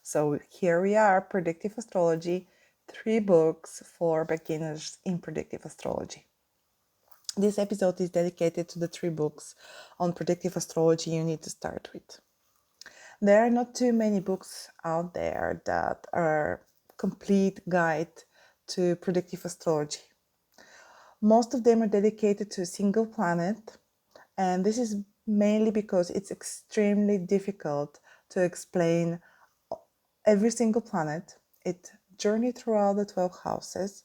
So here we are, Predictive Astrology, 3 books for beginners in predictive astrology. This episode is dedicated to the 3 books on predictive astrology you need to start with. There are not too many books out there that are complete guide to predictive astrology. Most of them are dedicated to a single planet, and this is mainly because it's extremely difficult to explain every single planet, its journey throughout the 12 houses,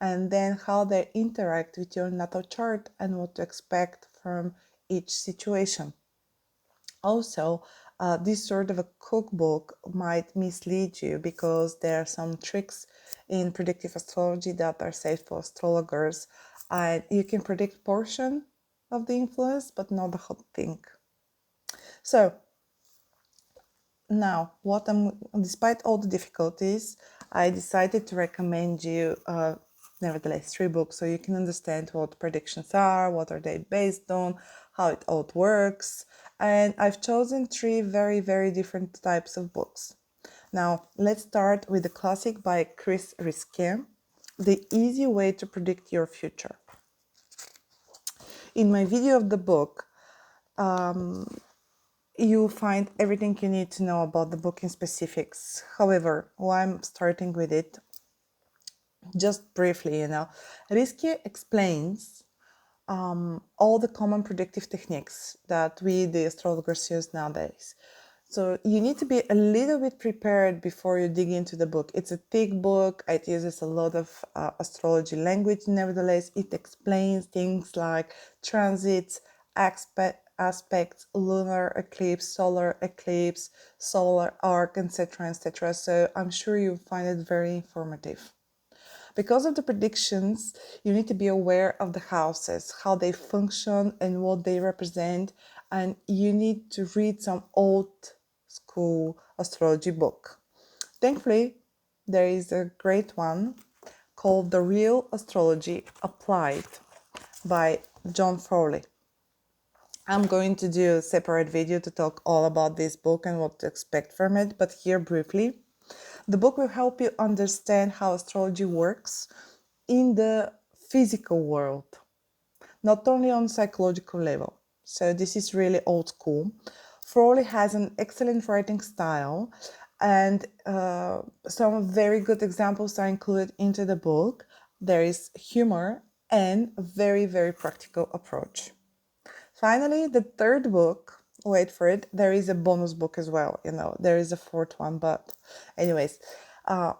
and then how they interact with your natal chart and what to expect from each situation. Also, this sort of a cookbook might mislead you because there are some tricks in predictive astrology that are safe for astrologers, and you can predict portion of the influence but not the whole thing. So now, despite all the difficulties, I decided to recommend you nevertheless 3 books so you can understand what predictions are, what are they based on, how it all works. And I've chosen 3 very, very different types of books. Now, let's start with the classic by Chris Risquet, The Easy Way to Predict Your Future. In my video of the book, you'll find everything you need to know about the book in specifics. However, while I'm starting with it, just briefly, Risky explains all the common predictive techniques that we, the astrologers, use nowadays. So you need to be a little bit prepared before you dig into the book. It's a thick book. It uses a lot of astrology language. Nevertheless, it explains things like transits, aspects, lunar eclipse, solar arc, etc., etc. So I'm sure you'll find it very informative. Because of the predictions, you need to be aware of the houses, how they function and what they represent, and you need to read some old school astrology book. Thankfully, there is a great one called The Real Astrology Applied by John Frawley. I'm going to do a separate video to talk all about this book and what to expect from it, but here briefly. The book will help you understand how astrology works in the physical world, not only on psychological level. So this is really old school. Frawley has an excellent writing style, and some very good examples are included into the book. There is humor and a very, very practical approach. Finally, the 3rd book, wait for it, there is a bonus book as well, there is a 4th one, but anyways,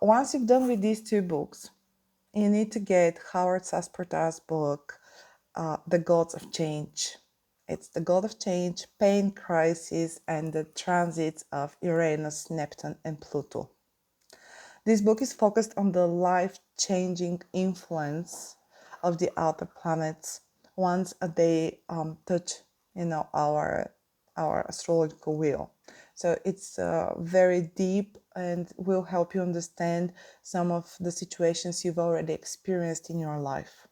once you've done with these 2 books, you need to get Howard Sasperta's book, The Gods of Change. It's the God of Change, Pain, Crisis, and the Transits of Uranus, Neptune, and Pluto. This book is focused on the life-changing influence of the outer planets once they touch, our astrological wheel. So it's very deep and will help you understand some of the situations you've already experienced in your life.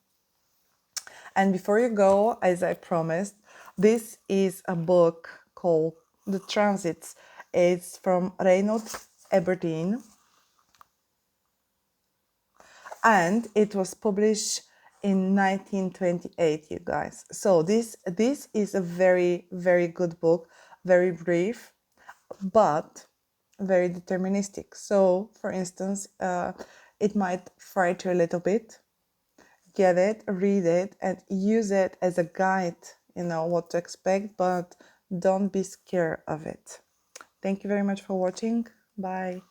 And before you go, as I promised, this is a book called The Transits. It's from Reynold Aberdeen, and it was published in 1928, you guys. So this is a very, very good book, very brief, but very deterministic. So, for instance, it might frighten you a little bit. Get it, read it, and use it as a guide, what to expect, but don't be scared of it. Thank you very much for watching. Bye.